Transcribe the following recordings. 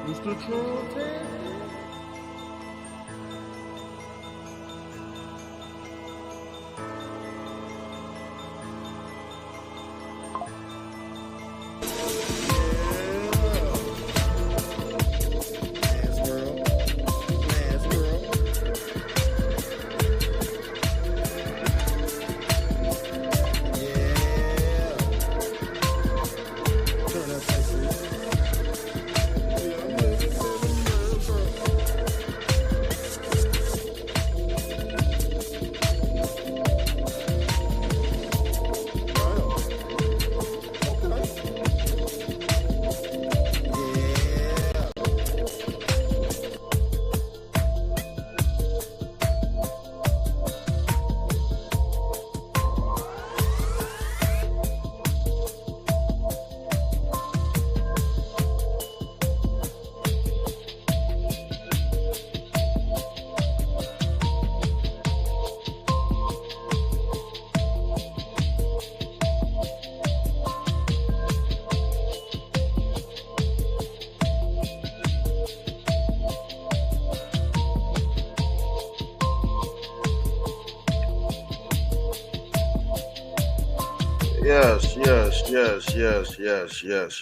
Mr. Trump.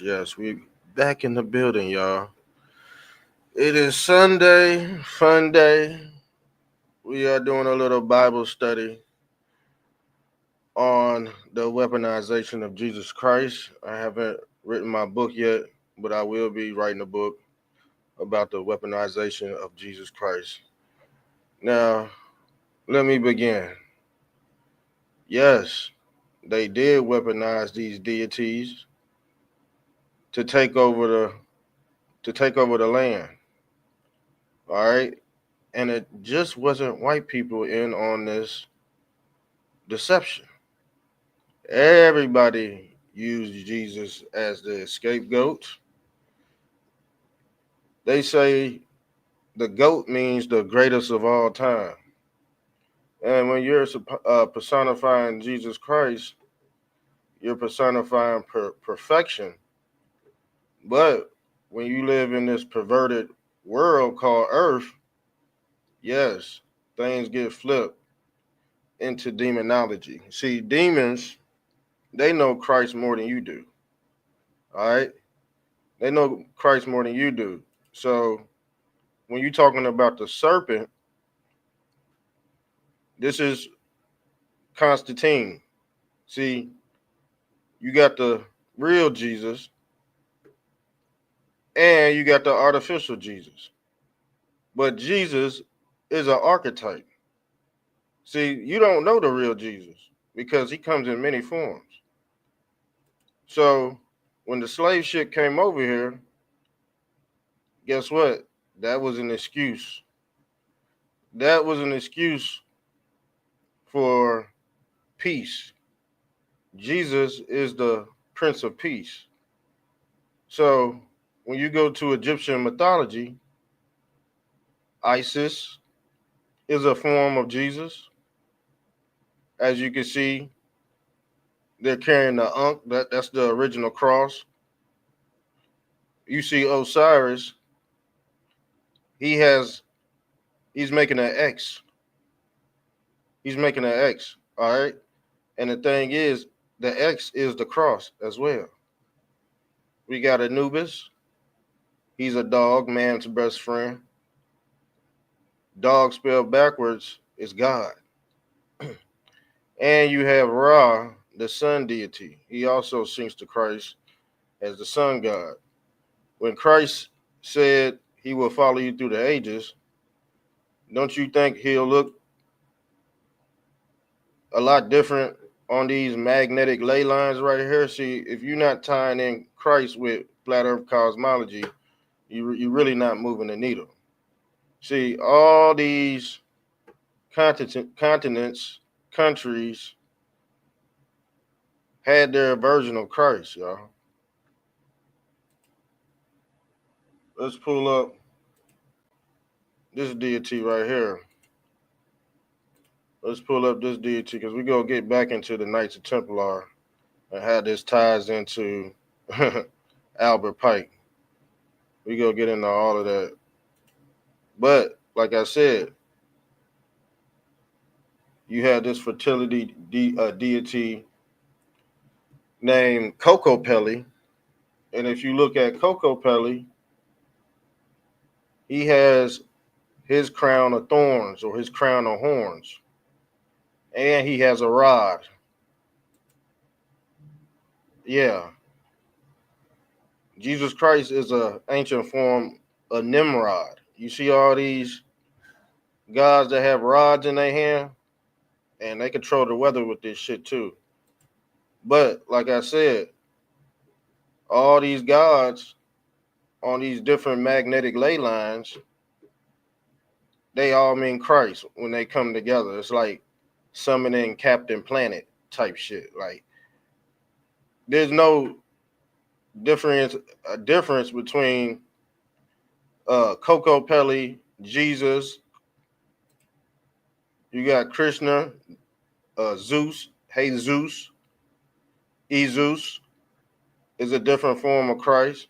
Yes. We back in the building, y'all. It is Sunday, fun day. We are doing a little Bible study on the weaponization of Jesus Christ. I haven't written my book yet, but I will be writing a book about the weaponization of Jesus Christ. Now, let me begin. Yes, they did weaponize these deities to take over the land. All right. And it just wasn't white people in on this deception. Everybody used Jesus as the scapegoat. They say the goat means the greatest of all time. And when you're personifying Jesus Christ, you're personifying perfection. But when you live in this perverted world called Earth, yes, things get flipped into demonology. See, demons, they know Christ more than you do. All right? They know Christ more than you do. So when you're talking about the serpent, this is Constantine. See, you got the real Jesus and you got the artificial Jesus. But Jesus is an archetype. See, you don't know the real Jesus because he comes in many forms. So when the slave ship came over here, guess what? That was an excuse. That was an excuse for peace. Jesus is the Prince of Peace. So when you go to Egyptian mythology, Isis is a form of Jesus. As you can see, they're carrying the Ankh, that's the original cross. You see Osiris, he's making an X. He's making an X, all right? And the thing is, the X is the cross as well. We got Anubis. He's a dog, man's best friend. Dog spelled backwards is God. And you have Ra, the sun deity. He also sings to Christ as the sun god. When Christ said he will follow you through the ages, don't you think he'll look a lot different on these magnetic ley lines right here? See, if you're not tying in Christ with flat earth cosmology, you're really not moving the needle. See, all these continents, countries had their version of Christ, y'all. Let's pull up this deity right here. Let's pull up this deity because we're going to get back into the Knights of Templar and how this ties into Albert Pike. We go get into all of that. But like I said, you had this fertility deity named Coco Pelli. And if you look at Coco Pelli, he has his crown of thorns or his crown of horns. And he has a rod. Yeah. Jesus Christ is an ancient form of Nimrod. You see all these gods that have rods in their hand, and they control the weather with this shit too. But like I said, all these gods on these different magnetic ley lines, they all mean Christ when they come together. It's like summoning Captain Planet type shit. Like there's no difference between Coco Pelli, Jesus. You got Krishna, Zeus, Jesus, Jesus is a different form of Christ.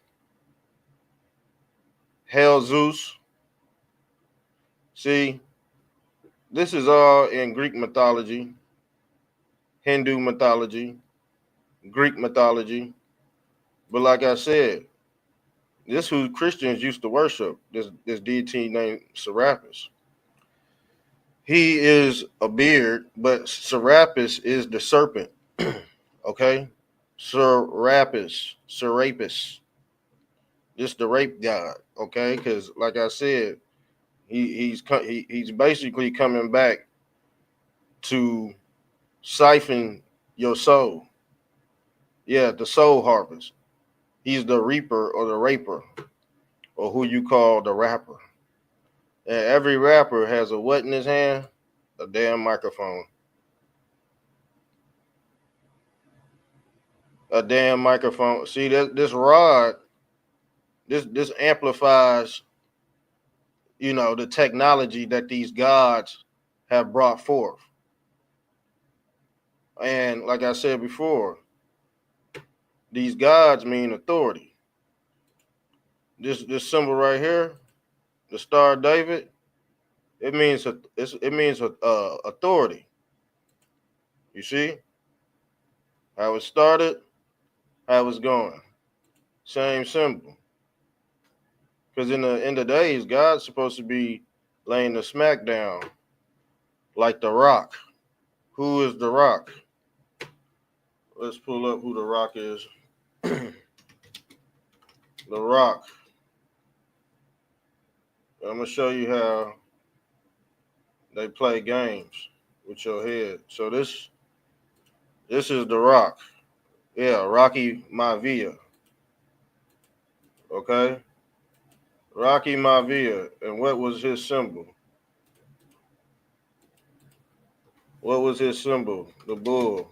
Hell Zeus. See, this is all in Greek mythology, Hindu mythology, Greek mythology. But like I said, this who Christians used to worship, this deity named Serapis. He is a beard, but Serapis is the serpent. Okay? Serapis. This the rape god, okay? Because like I said, he's basically coming back to siphon your soul. Yeah, the soul harvest. He's the reaper or the raper, or who you call the rapper. And every rapper has a what in his hand? A damn microphone. A damn microphone. See that this rod, this amplifies, the technology that these gods have brought forth. And like I said before, these gods mean authority. This symbol right here, the Star of David, it means authority. You see how it started, how it's going. Same symbol. Because in the days, God's supposed to be laying the smack down like the Rock. Who is the Rock? Let's pull up who the Rock is. The Rock. I'm gonna show you how they play games with your head. So this is the Rock. Yeah, Rocky Maivia. Okay? Rocky Maivia. And what was his symbol? What was his symbol? The bull.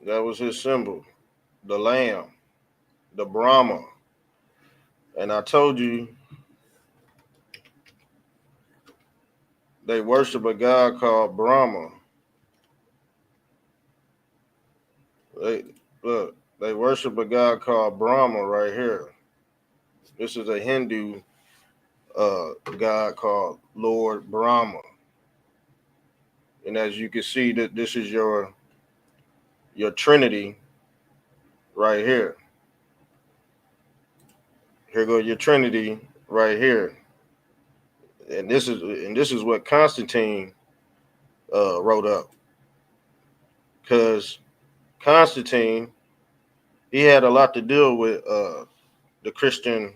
That was his symbol. The lamb. The Brahma. And I told you they worship a god called Brahma. They worship a god called Brahma right here. This is a Hindu god called Lord Brahma. And as you can see, that this is your Trinity right here. Here goes your Trinity right here. And this is what Constantine wrote up. Because Constantine, he had a lot to deal with the Christian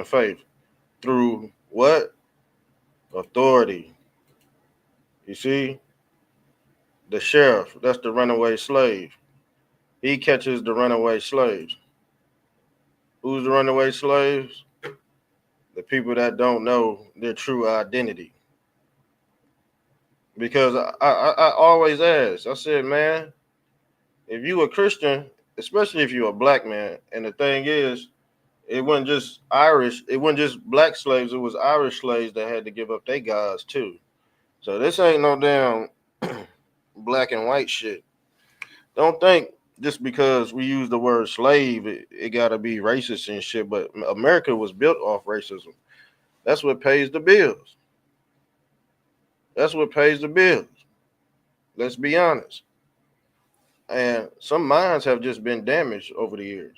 faith through what? Authority. You see? The sheriff, that's the runaway slave. He catches the runaway slaves. Who's the runaway slaves? The people that don't know their true identity. Because I always ask, I said, man, if you a Christian, especially if you're a black man, and the thing is, it wasn't just Irish, it wasn't just black slaves, it was Irish slaves that had to give up their gods too. So this ain't no damn black and white shit. Don't think just because we use the word slave, it got to be racist and shit. But America was built off racism. That's what pays the bills. That's what pays the bills. Let's be honest. And some minds have just been damaged over the years.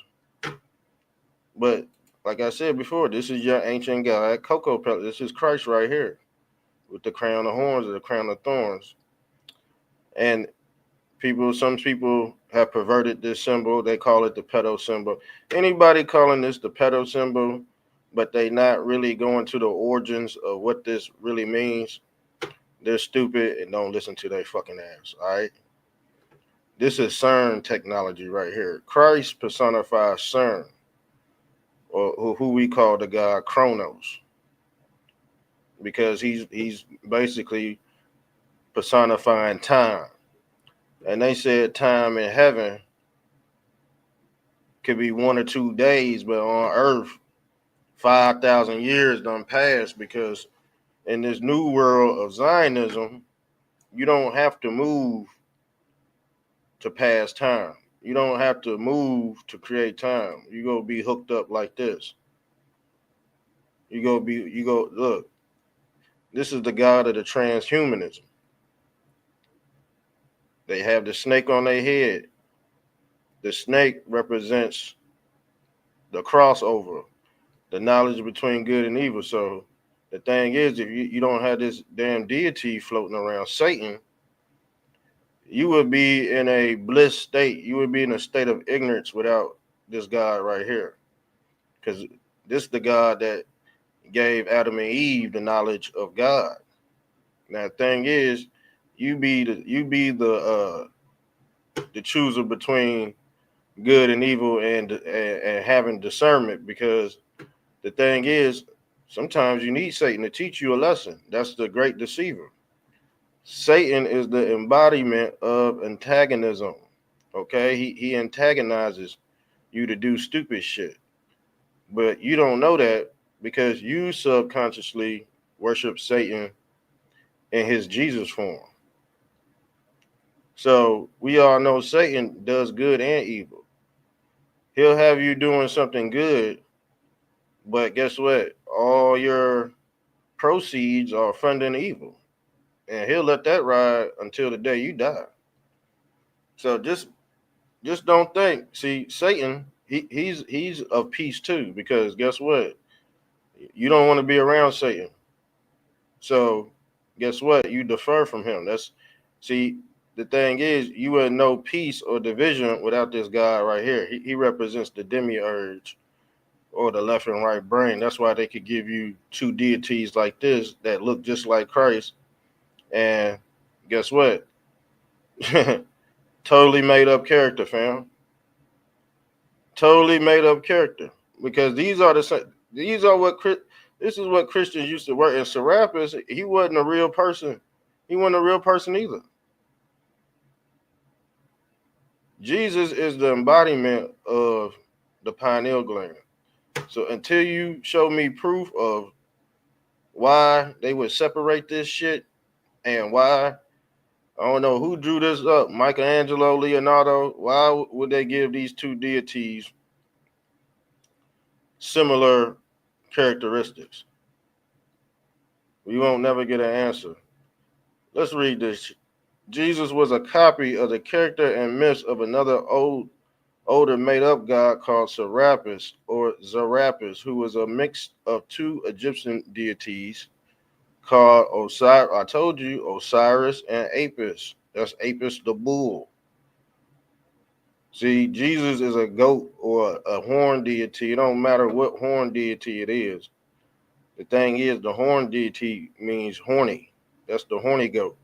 But like I said before, this is your ancient God, Coco Pellet. This is Christ right here with the crown of horns or the crown of thorns. And some people have perverted this symbol. They call it the pedo symbol. Anybody calling this the pedo symbol, but they not really going to the origins of what this really means, they're stupid and don't listen to their fucking ass, all right? This is CERN technology right here. Christ personifies CERN, or who we call the god Chronos, because he's basically personifying time. And they said time in heaven could be 1 or 2 days, but on earth, 5,000 years done passed, because in this new world of Zionism, you don't have to move to pass time. You don't have to move to create time. You go be hooked up like this. Look, this is the god of the transhumanism. They have the snake on their head. The snake represents the crossover, the knowledge between good and evil. So the thing is, if you don't have this damn deity floating around, Satan, you would be in a bliss state. You would be in a state of ignorance without this God right here. Because this is the God that gave Adam and Eve the knowledge of God. Now the thing is, you be the chooser between good and evil, and having discernment, because the thing is, sometimes you need Satan to teach you a lesson. That's the great deceiver. Satan is the embodiment of antagonism. Okay, he antagonizes you to do stupid shit, but you don't know that because you subconsciously worship Satan in his Jesus form. So we all know Satan does good and evil. He'll have you doing something good, but guess what? All your proceeds are funding evil, and he'll let that ride until the day you die. So just don't think. See, Satan, he's of peace too, because guess what? You don't want to be around Satan. So guess what? You defer from him. See, the thing is, you wouldn't know peace or division without this guy right here. He represents the demiurge, or the left and right brain. That's why they could give you two deities like this that look just like Christ. And guess what? Totally made up character, fam. Totally made up character. Because these are this is what Christians used to work. And Serapis, he wasn't a real person. He wasn't a real person either. Jesus is the embodiment of the pineal gland. So until you show me proof of why they would separate this shit, and why, I don't know who drew this up, Michelangelo, Leonardo, why would they give these two deities similar characteristics? We won't never get an answer. Let's read this. Jesus was a copy of the character and myths of another older made-up god called Serapis, or Zarapis, who was a mix of two Egyptian deities called Osiris. I told you, Osiris and Apis. That's Apis the bull. See, Jesus is a goat or a horn deity. It don't matter what horn deity it is. The thing is, the horn deity means horny. That's the horny goat.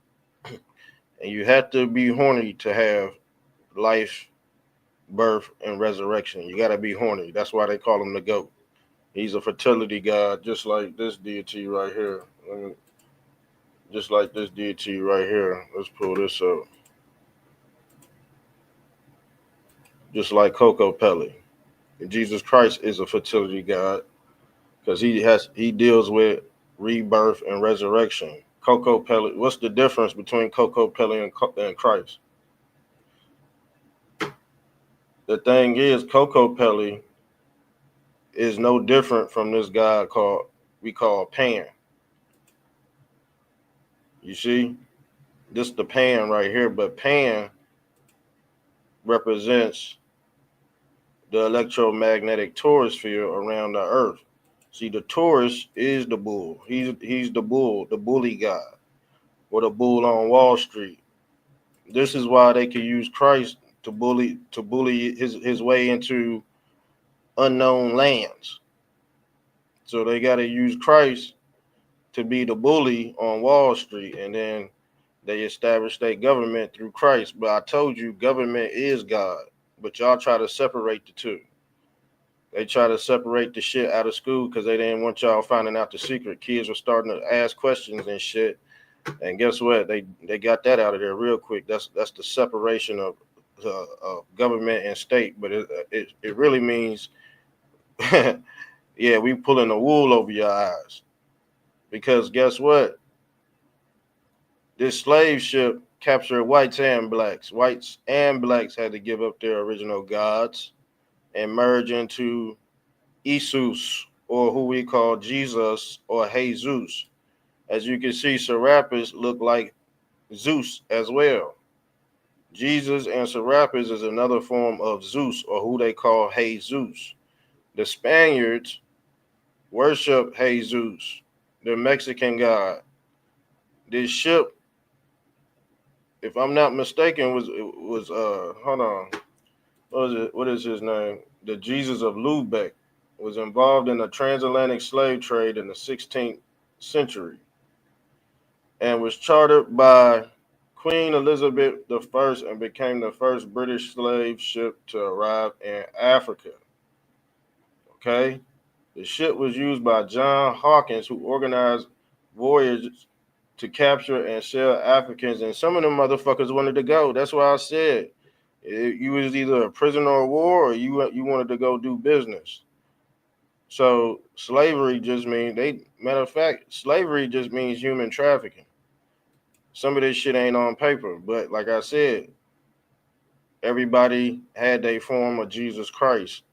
And you have to be horny to have life, birth, and resurrection. You got to be horny. That's why they call him the goat. He's a fertility god, just like this deity right here. Just like this deity right here. Let's pull this up. Just like Coco Pelli. Jesus Christ is a fertility god because he deals with rebirth and resurrection. Coco Pelli. What's the difference between Coco Pelli and Christ? the thing is, Coco Pelli is no different from this guy we call Pan. You see, this the Pan right here, but Pan represents the electromagnetic torus field around the Earth. See, the torus is the bull. He's the bull, the bully guy, or the bull on Wall Street. This is why they can use Christ to bully his way into unknown lands. So they got to use Christ to be the bully on Wall Street, and then they establish their government through Christ. But I told you, government is God. But y'all try to separate the two. They try to separate the shit out of school because they didn't want y'all finding out the secret. Kids were starting to ask questions and shit. And guess what? They got that out of there real quick. That's the separation of government and state. But it really means, yeah, we pulling the wool over your eyes. Because guess what? This slave ship captured whites and blacks. Whites and blacks had to give up their original gods and merge into Isus, or who we call Jesus or Jesus. As you can see, Serapis look like Zeus as well. Jesus and Serapis is another form of Zeus, or who they call Jesus. The Spaniards worship Jesus, the Mexican god. This ship, if I'm not mistaken, was hold on. What is his name? The Jesus of Lubeck was involved in the transatlantic slave trade in the 16th century and was chartered by Queen Elizabeth I and became the first British slave ship to arrive in Africa. Okay? The ship was used by John Hawkins, who organized voyages to capture and sell Africans, and some of them motherfuckers wanted to go. That's why I said you was either a prisoner of war or you wanted to go do business. So slavery just means matter of fact, slavery just means human trafficking. Some of this shit ain't on paper, but like I said, everybody had their form of Jesus Christ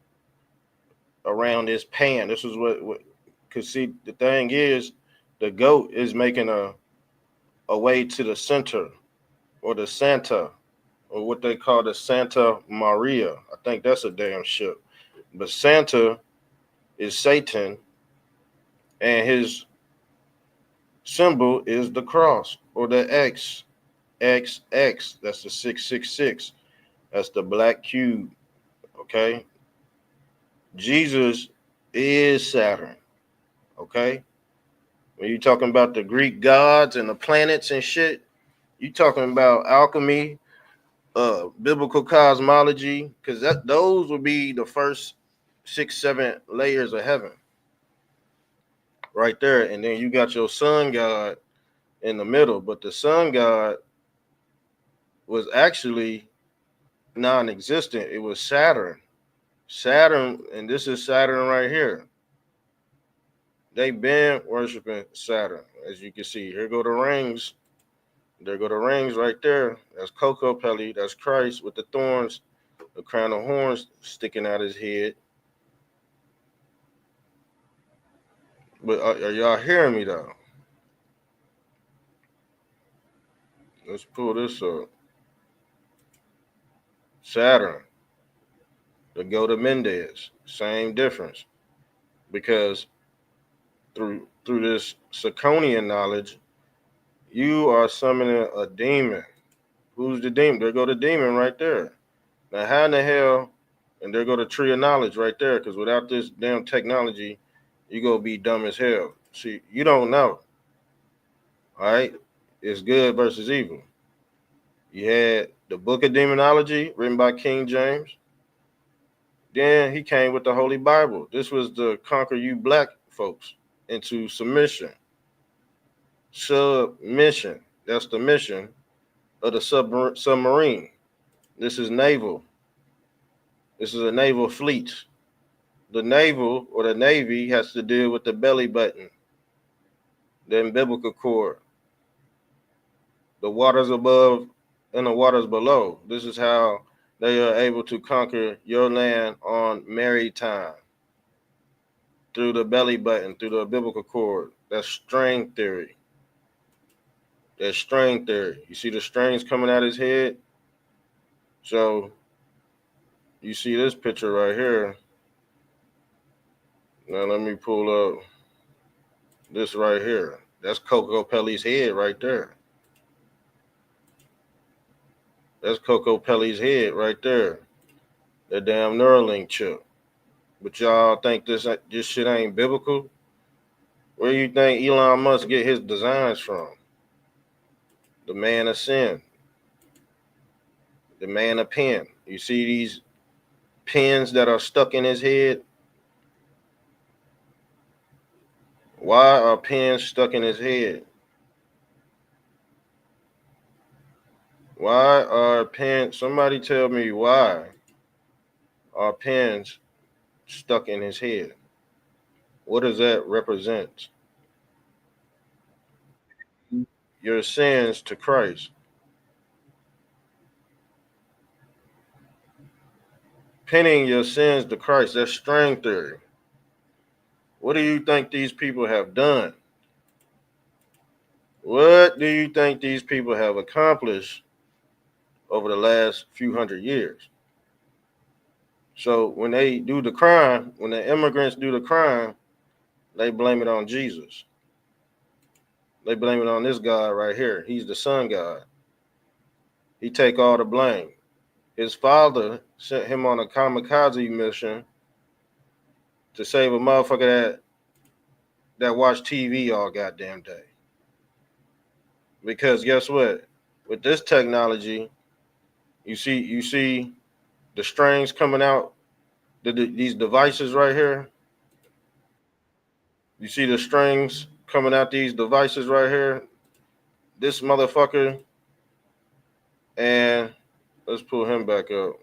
around this pan. This is what cause see the thing is the goat is making a way to the center or the Santa or what they call the Santa Maria. I think that's a damn ship. But Santa is Satan and his symbol is the cross or the X. XX. That's the 666. That's the black cube. Okay. Jesus is Saturn. Okay. When you're talking about the Greek gods and the planets and shit, you talking about alchemy, biblical cosmology, because those would be the first 6, 7 layers of heaven right there. And then you got your sun god in the middle, but the sun god was actually non-existent. It was Saturn. Saturn, and this is Saturn right here. They've been worshiping Saturn, as you can see. Here go the rings. There go the rings right there. That's Coco Pelli. That's Christ with the thorns, the crown of horns sticking out his head. But are y'all hearing me though? Let's pull this up. Saturn, the go to Mendez, same difference, because through this Saconian knowledge, you are summoning a demon. Who's the demon? There go the demon right there. Now, how in the hell? And there go the tree of knowledge right there. Because without this damn technology, you gonna be dumb as hell. See, you don't know. All right, it's good versus evil. You had the Book of Demonology written by King James. Then he came with the Holy Bible. This was to conquer you black folks into submission. Submission. That's the mission of the submarine. This is naval. This is a naval fleet. The naval or the Navy has to deal with the belly button, the umbilical cord, the waters above and the waters below. This is how They are able to conquer your land on married time through the belly button, through the umbilical cord. That's string theory. That's string theory. You see the strings coming out his head? So you see this picture right here. Now let me pull up this right here. That's Coco Pelly's head right there. That's Coco Pelly's head right there. That damn Neuralink chip. But y'all think this shit ain't biblical? Where you think Elon Musk get his designs from? The man of sin. The man of pen. You see these pins that are stuck in his head? Why are pins stuck in his head? Why are pins? Somebody tell me why are pins stuck in his head? What does that represent? Your sins to Christ. Pinning your sins to Christ. That's string theory. What do you think these people have done? What do you think these people have accomplished over the last few hundred years? So when they do the crime, when the immigrants do the crime, they blame it on Jesus. They blame it on this God right here. He's the sun God. He take all the blame. His father sent him on a kamikaze mission to save a motherfucker that watch TV all goddamn day. Because guess what? With this technology, you see the strings coming out. These devices right here. You see the strings coming out these devices right here. This motherfucker, and let's pull him back up.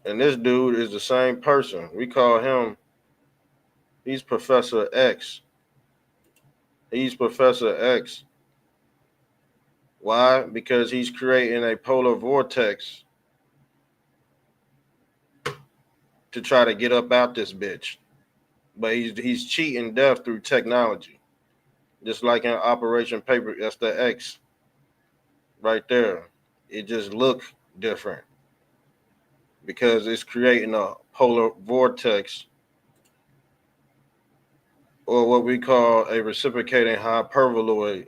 And this dude is the same person. We call him. He's Professor X. He's Professor X. Why? Because he's creating a polar vortex to try to get up out this bitch. But he's cheating death through technology. Just like in Operation Paper, that's the X right there. It just look different because it's creating a polar vortex, or what we call a reciprocating hyperboloid,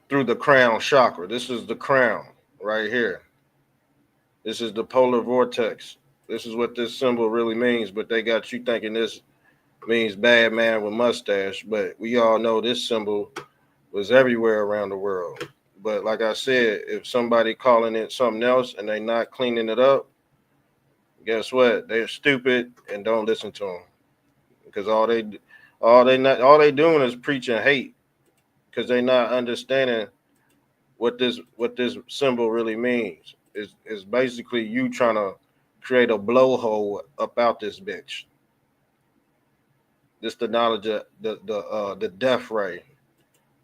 through the crown chakra. This is the crown right here. This is the polar vortex. This is what this symbol really means, but they got you thinking this means bad man with mustache, but we all know this symbol was everywhere around the world. But like I said, if somebody calling it something else and they not cleaning it up, guess what? They're stupid and don't listen to them, because all they doing is preaching hate, because they not understanding what this symbol really means. Is basically you trying to create a blowhole about this bitch. This the knowledge of the death ray,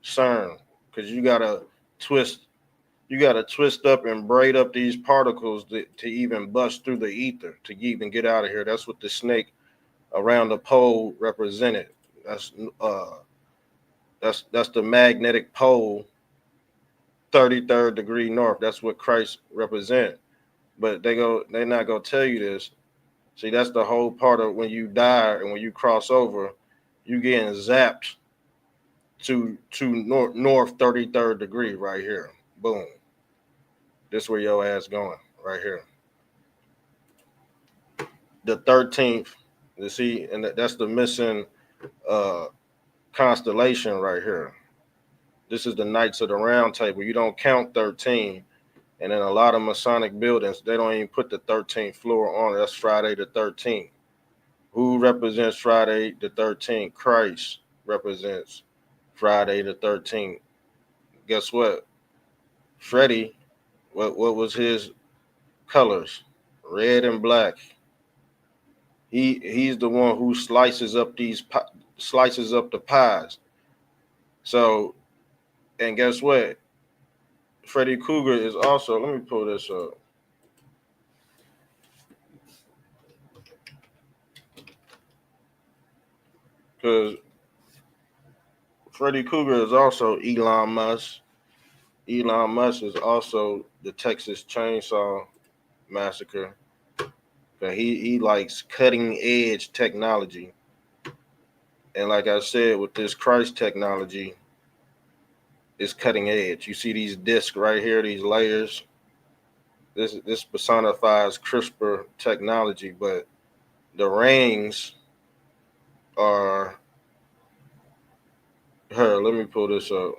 CERN, because twist you gotta twist up and braid up these particles to even bust through the ether to even get out of here. That's what the snake around the pole represented. That's the magnetic pole, 33rd degree north. That's what Christ represent. But they're not gonna tell you this. See, that's the whole part of when you die and when you cross over, you getting zapped to north 33rd degree right here. Boom. This where your ass going right here. The 13th, you see, and that's the missing constellation right here. This is the Knights of the Round Table. You don't count 13. And in a lot of Masonic buildings, they don't even put the 13th floor on it. That's Friday the 13th. Who represents Friday the 13th? Christ represents Friday the 13th. Guess what? Freddie, what was his colors? Red and black. He's the one who slices up the pies. So, and guess what? Freddy Krueger is also. Let me pull this up because Freddy Krueger is also Elon Musk. Elon Musk is also the Texas Chainsaw Massacre. He likes cutting edge technology, and like I said, with this Christ technology, it's cutting edge. You see these discs right here, these layers. This personifies CRISPR technology, but the rings are her. Let me pull this up.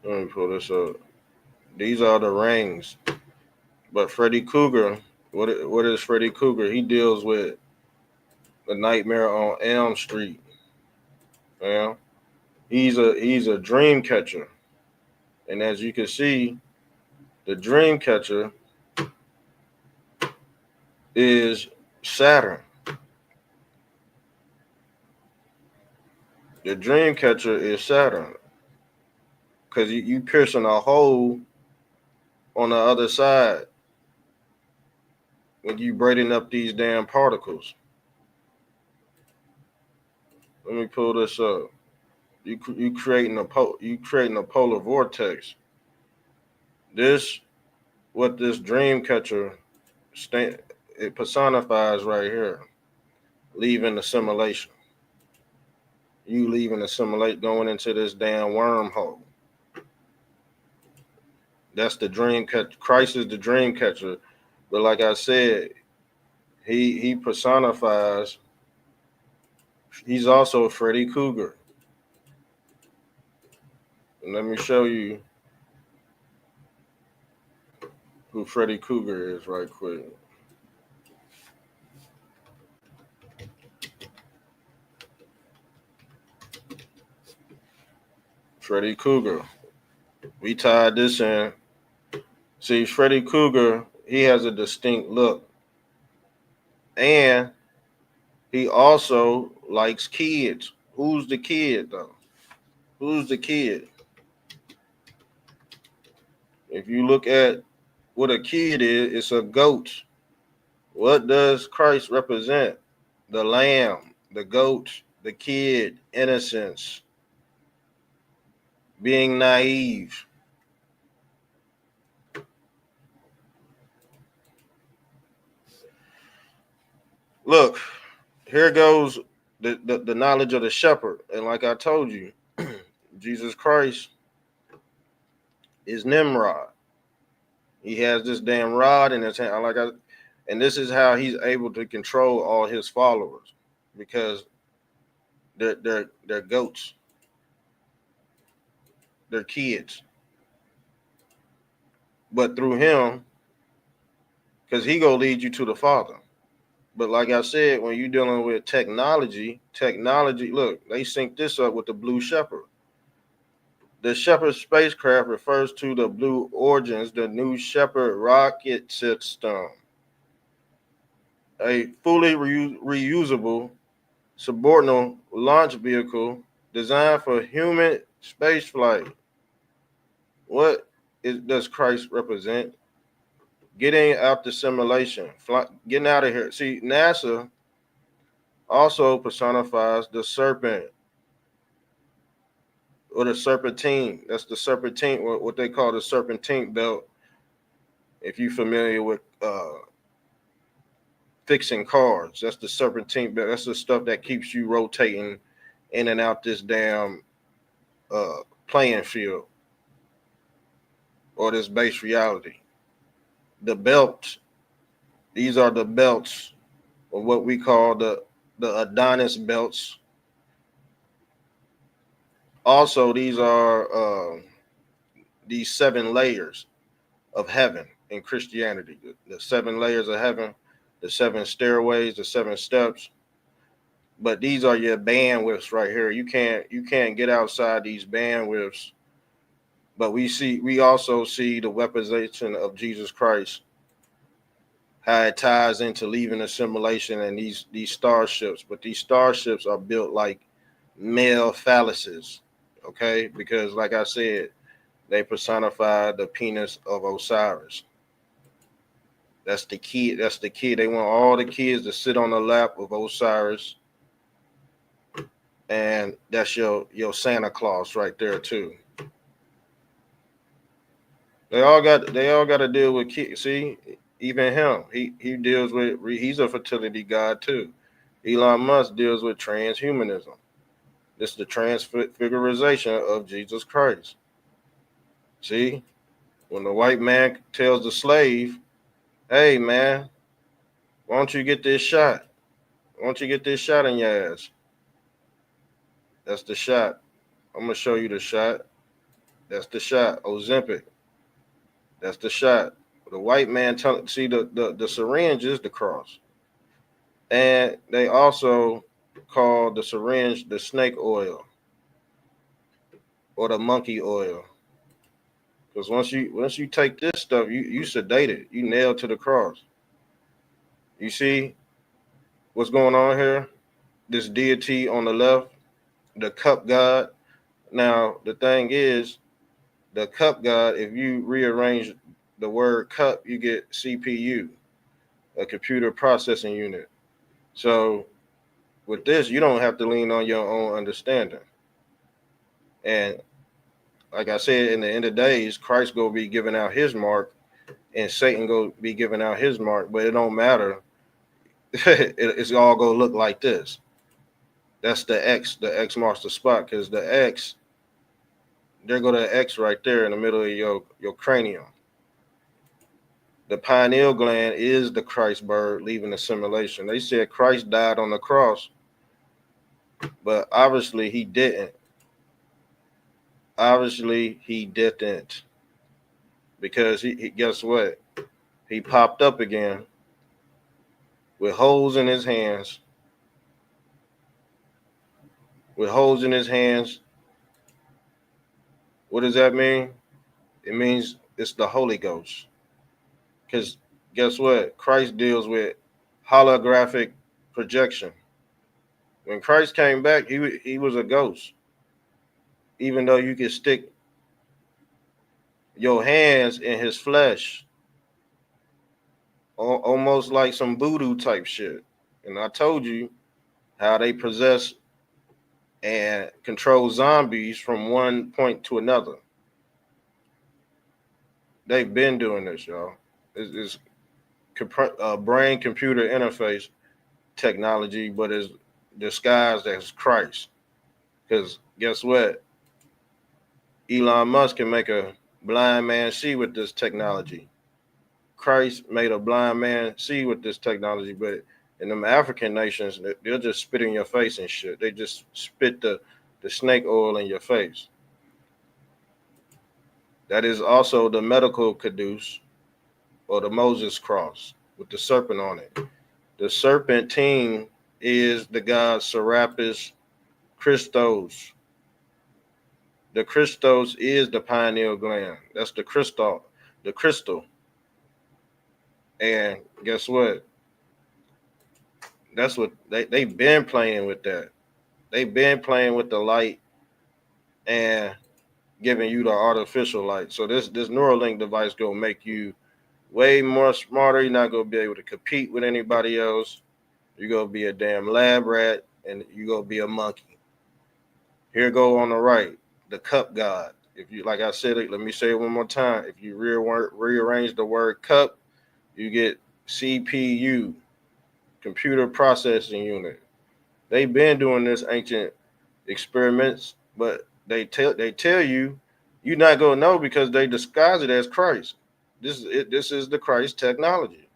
Let me pull this up. These are the rings. But Freddy Krueger, what is Freddy Krueger? He deals with the Nightmare on Elm Street. Yeah, he's a dream catcher, and as you can see, the dream catcher is Saturn. The dream catcher is Saturn because you piercing a hole on the other side when you braiding up these damn particles. Let me pull this up. You creating a polar vortex. This what this dream catcher it personifies right here. Leaving assimilation. You leaving assimilate going into this damn wormhole. That's the dream catcher. Christ is the dream catcher. But like I said, he personifies. He's also Freddy Krueger. And let me show you who Freddy Krueger is right quick. Freddy Krueger. We tied this in. See, Freddy Krueger, he has a distinct look. And he also likes kids. Who's the kid, though? Who's the kid? If you look at what a kid is, it's a goat. What does Christ represent? The lamb, the goat, the kid, innocence, being naive. Look, here goes the knowledge of the shepherd. And like I told you, Jesus Christ is Nimrod. He has this damn rod in his hand. And this is how he's able to control all his followers because they're goats. They're kids. But through him, because he gonna lead you to the Father. But like I said, when you're dealing with technology, look, they sync this up with the Blue Shepard. The Shepard spacecraft refers to the Blue Origins, the New Shepard rocket system, a fully reusable subordinate launch vehicle designed for human spaceflight. What does Christ represent? Getting out the simulation, getting out of here. See, NASA also personifies the serpent or the serpentine. That's the serpentine, what they call the serpentine belt. If you're familiar with fixing cars, that's the serpentine belt. That's the stuff that keeps you rotating in and out this damn playing field or this base reality. The belts, these are the belts of what we call the Adonis belts. Also, these are these 7 layers of heaven in Christianity. The 7 layers of heaven, the 7 stairways, the 7 steps. But these are your bandwidths right here. You can't get outside these bandwidths. But we also see the weaponization of Jesus Christ, how it ties into leaving assimilation and these starships. But these starships are built like male phalluses. Okay, because like I said, they personify the penis of Osiris. That's the key. That's the key. They want all the kids to sit on the lap of Osiris, and that's your Santa Claus right there too. They all got to deal with kids. See, even him, he deals with. He's a fertility god too. Elon Musk deals with transhumanism. This is the transfiguration of Jesus Christ. See, when the white man tells the slave, "Hey man, why don't you get this shot? Why don't you get this shot in your ass?" That's the shot. I'm gonna show you the shot. That's the shot. Ozempic. That's the shot. The white man see the syringe is the cross. And they also call the syringe the snake oil or the monkey oil. Because once you take this stuff, you sedated. You nailed to the cross. You see what's going on here? This deity on the left, the cup god. Now the thing is, the cup god, if you rearrange the word cup, you get CPU, a computer processing unit. So with this, you don't have to lean on your own understanding. And like I said, in the end of days, Christ go be giving out his mark, and Satan go be giving out his mark. But it don't matter. It's all gonna look like this. That's the X. The X marks the spot because the X, there go the X right there in the middle of your cranium. The pineal gland is the Christ bird leaving the simulation. They said Christ died on the cross, but obviously he didn't. Obviously he didn't, because he guess what? He popped up again with holes in his hands. With holes in his hands. What does that mean? It means it's the Holy Ghost. Because guess what? Christ deals with holographic projection. When Christ came back, he was a ghost. Even though you could stick your hands in his flesh, almost like some voodoo type shit. And I told you how they possess and control zombies from one point to another. They've been doing this, y'all. It's brain computer interface technology, but is disguised as Christ. Because guess what? Elon Musk can make a blind man see with this technology. Christ made a blind man see with this technology, but in them African nations, they'll just spit in your face and shit. They just spit the snake oil in your face. That is also the medical caduce or the Moses cross with the serpent on it. The serpentine is the god Serapis Christos. The Christos is the pineal gland. That's the crystal. The crystal. And guess what? That's what they've been playing with that. They've been playing with the light and giving you the artificial light. So this Neuralink device gonna make you way more smarter. You're not gonna be able to compete with anybody else. You're gonna be a damn lab rat, and you're gonna be a monkey. Here go on the right, the cup god. If you, like I said, let me say it one more time. If you rearrange the word cup, you get CPU, computer processing unit. They've been doing this ancient experiments, but they tell you you're not gonna know because they disguise it as Christ. This is it. This is the Christ technology.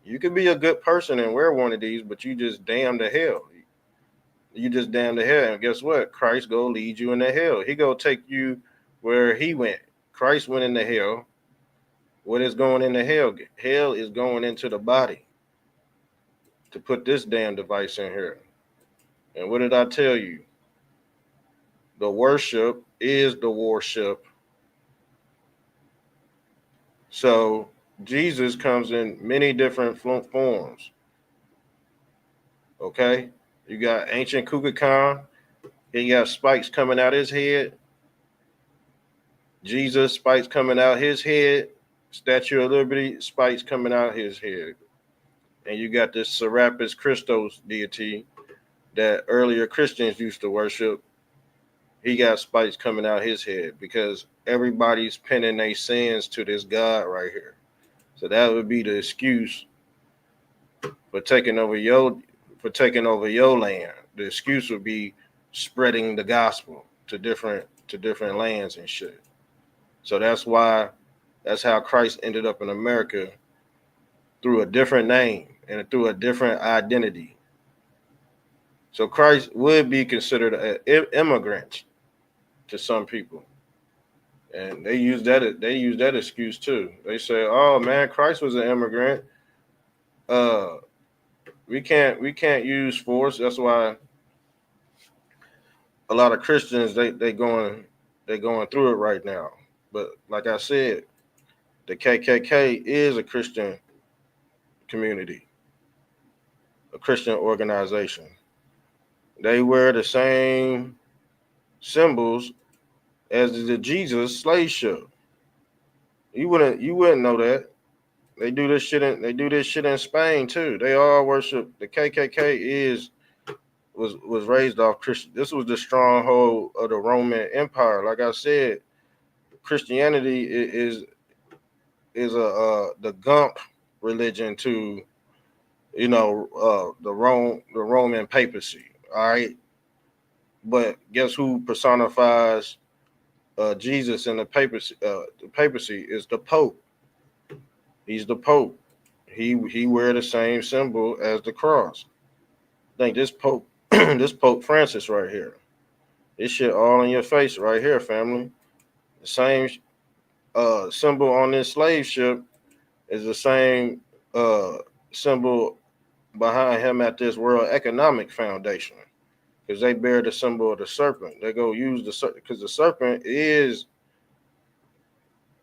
You could be a good person and wear one of these, but you just damn to hell. You just damn to hell. And guess what? Christ go lead you into hell. He go take you where he went. Christ went into hell. What is going into hell? Hell is going into the body to put this damn device in here. And what did I tell you? The WorShip is the WarShip. So Jesus comes in many different forms. Okay? You got ancient Kukulkan. He got spikes coming out his head. Jesus, spikes coming out his head. Statue of Liberty, spikes coming out his head. And you got this Serapis Christos deity that earlier Christians used to worship. He got spikes coming out his head because everybody's pinning their sins to this God right here. So that would be the excuse for taking over your land. The excuse would be spreading the gospel to different lands and shit. So that's how Christ ended up in America through a different name and through a different identity. So Christ would be considered an immigrant to some people, and they use that excuse too. They say, "Oh man, Christ was an immigrant. Uh, we can't use force." That's why a lot of Christians they going through it right now. But like I said, the KKK is a Christian community, a Christian organization. They wear the same symbols as the Jesus slave ship. You wouldn't know that. They do this shit in Spain too. They all worship the KKK was raised off Christian. This was the stronghold of the Roman Empire. Like I said, Christianity is the Gump religion to the Roman papacy. All right, but guess who personifies Jesus in the papacy? The papacy is the Pope. He's the Pope. He wear the same symbol as the cross. I think this Pope this Pope Francis right here. This shit all in your face right here, family. The same symbol on this slave ship is the same uh, symbol behind him at this World Economic Foundation because they bear the symbol of the serpent. They go use the serpent because the serpent is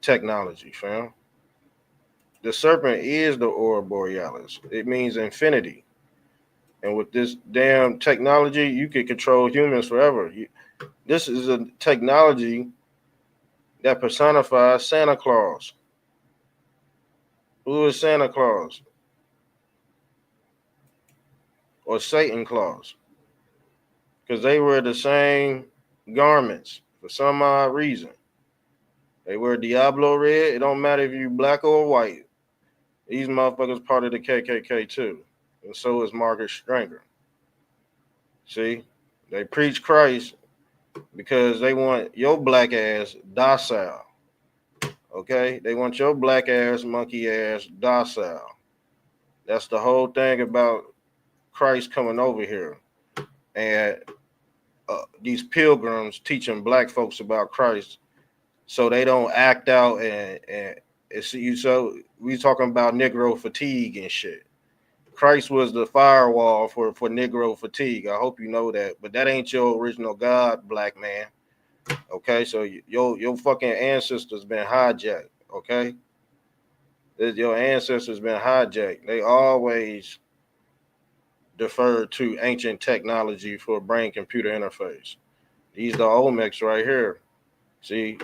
technology, fam. The serpent is the aurora borealis. It means infinity. And with this damn technology, you can control humans forever. This is a technology that personifies Santa Claus. Who is Santa Claus or Satan Claus? Because they wear the same garments for some odd reason. They wear Diablo red. It don't matter if you black or white. These motherfuckers part of the KKK too. And so is Margaret Stranger. See? They preach Christ because they want your black ass docile. Okay? They want your black ass, monkey ass docile. That's the whole thing about Christ coming over here. And these pilgrims teaching black folks about Christ so they don't act out and see you. So we talking about Negro fatigue and shit. Christ was the firewall for Negro fatigue. I hope you know that, but that ain't your original God, black man. Okay, so your fucking ancestors been hijacked. Okay, your ancestors been hijacked. They always deferred to ancient technology for brain computer interface. These the Olmecs right here. See,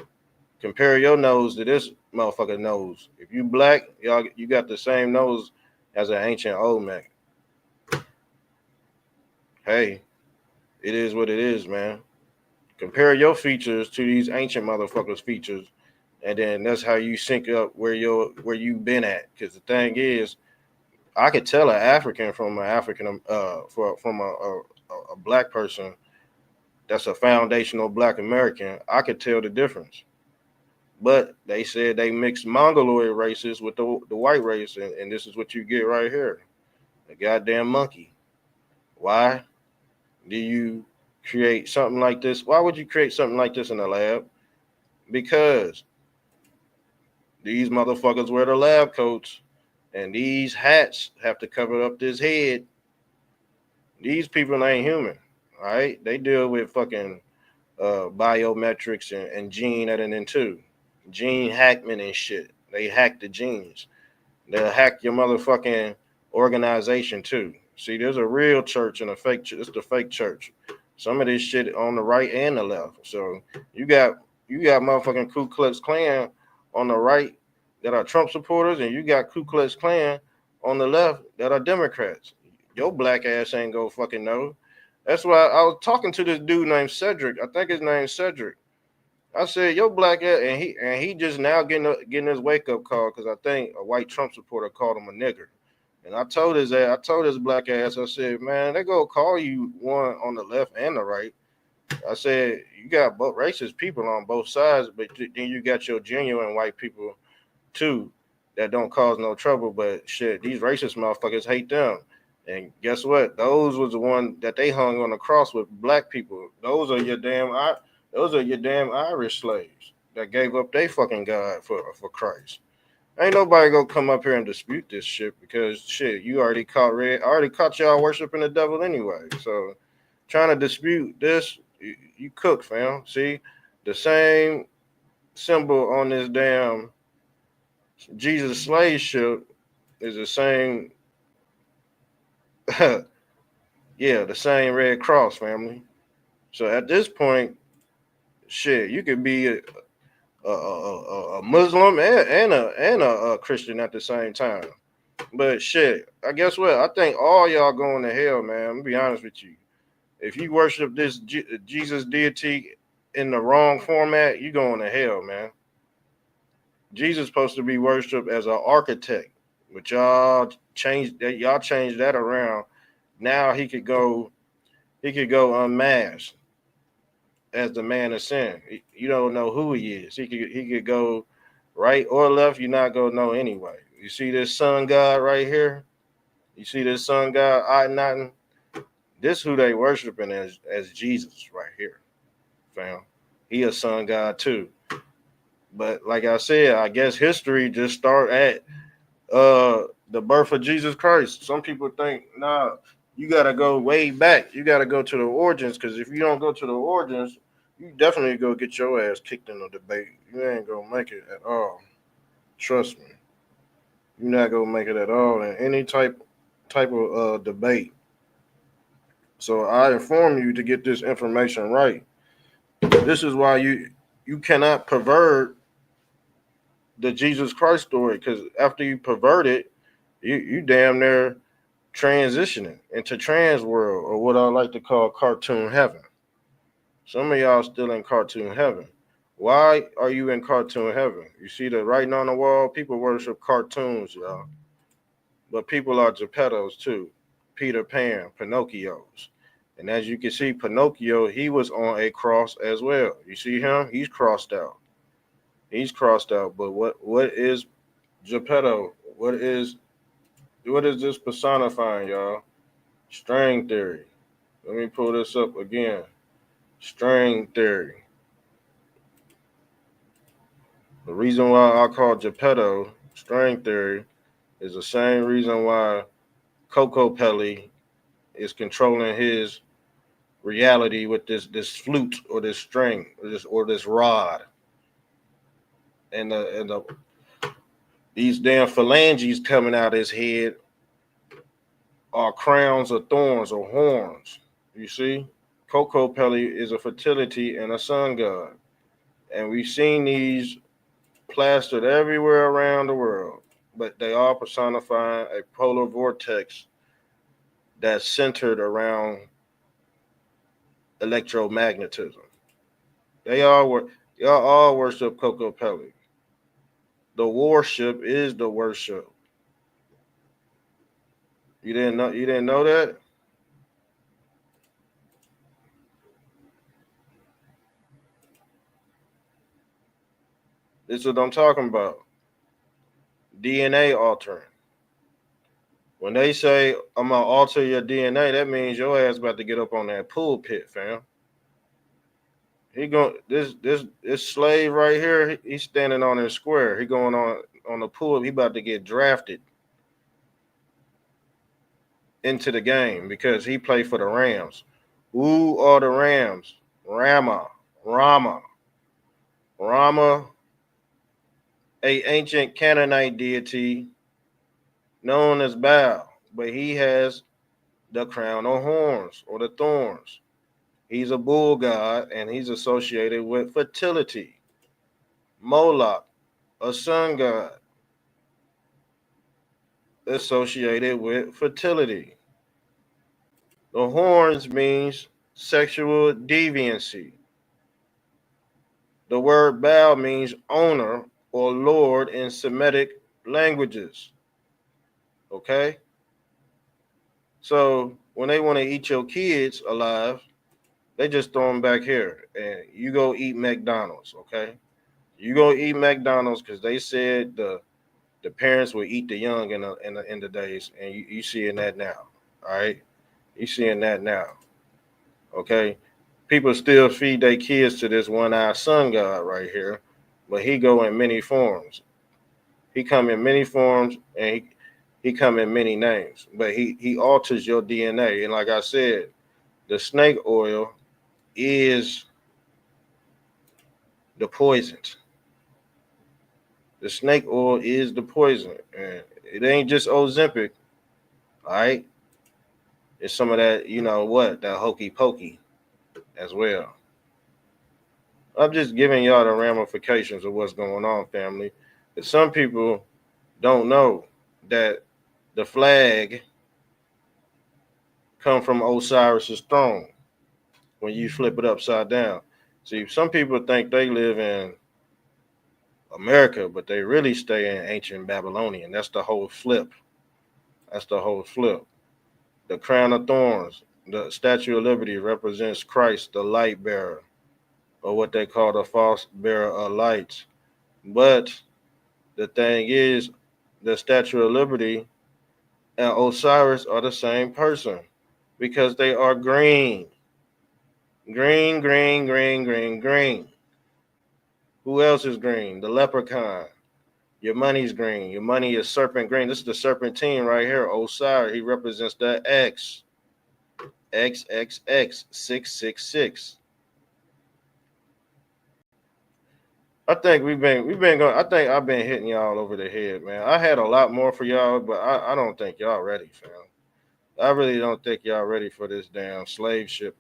compare your nose to this motherfucker nose. If you black, y'all you got the same nose as an ancient Olmec. Hey, it is what it is, man. Compare your features to these ancient motherfuckers' features, and then that's how you sync up where you've been at. Because the thing is, I could tell an African from an African from a black person that's a foundational black American. I could tell the difference. But they said they mixed mongoloid races with the white race, and this is what you get right here. A goddamn monkey. Why do you create something like this? Why would you create something like this in a lab? Because these motherfuckers wear the lab coats and these hats have to cover up this head. These people ain't human. All right. They deal with fucking biometrics and gene editing too. Gene Hackman and shit. They hack the genes. They'll hack your motherfucking organization too. See, there's a real church and a fake church. It's the fake church. Some of this shit on the right and the left. So you got you got motherfucking Ku Klux Klan on the right that are Trump supporters, and you got Ku Klux Klan on the left that are Democrats. Your black ass ain't go fucking know. That's why I was talking to this dude named Cedric. I think his name's Cedric. I said, "Your black ass," and he just now getting his wake up call because I think a white Trump supporter called him a nigger. And I told his black ass, I said, "Man, they go call you one on the left and the right." I said, "You got both racist people on both sides, but then you got your genuine white people too that don't cause no trouble. But shit, these racist motherfuckers hate them. And guess what? Those was the one that they hung on the cross with black people. Those are your damn Irish slaves that gave up their fucking God for Christ. Ain't nobody gonna come up here and dispute this shit because shit, you already caught red. I already caught y'all worshiping the devil anyway. So trying to dispute this, you cook, fam. See, the same symbol on this damn Jesus slave ship is the same. Yeah, the same Red Cross family. So at this point, shit, you could be a Muslim and a Christian at the same time. But shit, I guess what? I think all y'all going to hell, man. I'm gonna be honest with you. If you worship this Jesus deity in the wrong format, you going to hell, man. Jesus supposed to be worshipped as an architect, but y'all changed that. Y'all changed that around. Now he could go unmasked as the man of sin. You don't know who he is. He could go right or left. You're not gonna know anyway. You see this sun god right here. You see this sun god I nothing. This who they worshiping as Jesus right here, fam. He a sun god too. But like I said, I guess history just start at the birth of Jesus Christ. Some people think, nah, you gotta go way back. You gotta go to the origins, because if you don't go to the origins, you definitely go get your ass kicked in the debate. You ain't gonna make it at all. Trust me. You're not gonna make it at all in any type of debate. So I inform you to get this information right. This is why you cannot pervert the Jesus Christ story, because after you pervert it, you damn near transitioning into trans world, or what I like to call cartoon heaven. Some of y'all still in cartoon heaven. Why are you in cartoon heaven? You see the writing on the wall? People worship cartoons, y'all. But people are Geppettos too. Peter Pan, Pinocchios. And as you can see, Pinocchio, he was on a cross as well. You see him? He's crossed out. He's crossed out. But what is Geppetto? What is this personifying, y'all? String theory. Let me pull this up again. String theory. The reason why I call Geppetto string theory is the same reason why Coco Pelli is controlling his reality with this flute or this string or this rod, and these damn phalanges coming out his head are crowns of thorns or horns. You see, Coco Pelli is a fertility and a sun god, and we've seen these plastered everywhere around the world, but they all personifying a polar vortex that's centered around electromagnetism. Y'all all worship Coco Pelli. The WarShip is the WorShip. You didn't know that? This is what I'm talking about. DNA altering. When they say I'm gonna alter your DNA, that means your ass about to get up on that pulpit, fam. He going this slave right here. He's standing on his square. He going on the pool. He about to get drafted into the game because he played for the Rams. Who are the Rams? Rama, Rama, a ancient Canaanite deity known as Baal, but he has the crown of horns or the thorns. He's a bull god, and he's associated with fertility. Moloch, a sun god associated with fertility. The horns means sexual deviancy. The word Baal means owner or lord in Semitic languages. Okay? So when they want to eat your kids alive, they just throw them back here and you go eat McDonald's, okay? You go eat McDonald's because they said the parents will eat the young in the days, and you seeing that now, all right? You seeing that now, okay? People still feed their kids to this one-eyed sun god right here, but he go in many forms. He come in many forms, and he come in many names, but he alters your DNA. And like I said, the snake oil is the poison. The snake oil is the poison, and it ain't just Ozempic, all right? It's some of that, you know what, that hokey pokey as well. I'm just giving y'all the ramifications of what's going on, family. But some people don't know that the flag come from Osiris's throne when you flip it upside down. See, some people think they live in America, but they really stay in ancient Babylonian. That's the whole flip. That's the whole flip. The crown of thorns, the Statue of Liberty represents Christ, the light bearer, or what they call the false bearer of lights. But the thing is, the Statue of Liberty and Osiris are the same person because they are green. Green, green, green, green, green. Who else is green? The leprechaun. Your money's green. Your money is serpent green. This is the serpentine right here. Osiris, he represents the X. XXX 666. I think we've been going. I think I've been hitting y'all over the head, man. I had a lot more for y'all, but I don't think y'all ready, fam. I really don't think y'all ready for this damn slave ship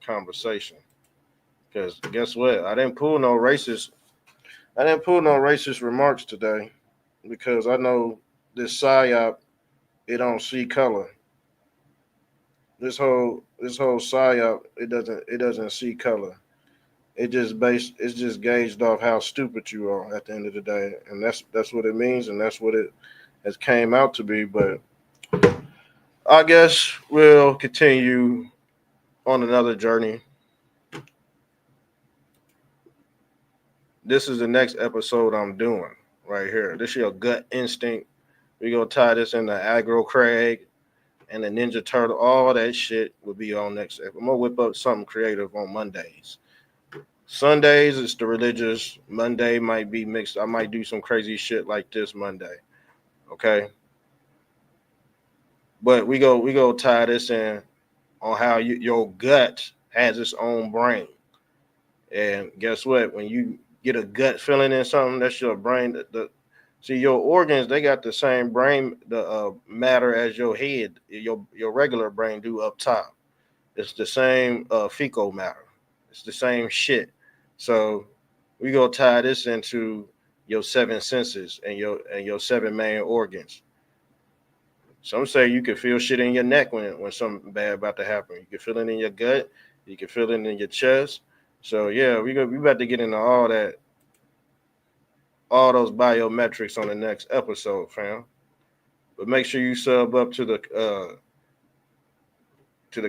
conversation. Because guess what? I didn't pull no racist. I didn't pull no racist remarks today because I know this psyop. It don't see color. This whole psyop. It doesn't see color. It's just gauged off how stupid you are at the end of the day, and that's what it means, and that's what it has came out to be. But I guess we'll continue on another journey. This is the next episode I'm doing right here. This is your gut instinct. We gonna tie this into Aggro Craig and the Ninja Turtle. All that shit will be on next episode. I'm gonna whip up something creative on Mondays. Sundays it's the religious. Monday might be mixed. I might do some crazy shit like this Monday. Okay. But we go tie this in on how your gut has its own brain. And guess what? When you get a gut feeling in something, that's your brain. See, your organs, they got the same brain matter as your head, your regular brain do up top. It's the same fecal matter. It's the same shit. So we go tie this into your seven senses and your seven main organs. Some say you can feel shit in your neck when something bad about to happen. You can feel it in your gut. You can feel it in your chest. So yeah, we about to get into all that, all those biometrics on the next episode, fam. But make sure you sub up to the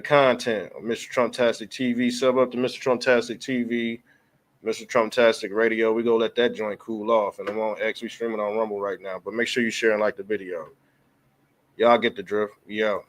content of Mr. Trumptastic TV. Sub up to Mr. Trumptastic TV, Mr. Trumptastic Radio. We go let that joint cool off. And I'm on X. We streaming on Rumble right now. But make sure you share and like the video. Y'all get the drift. We out.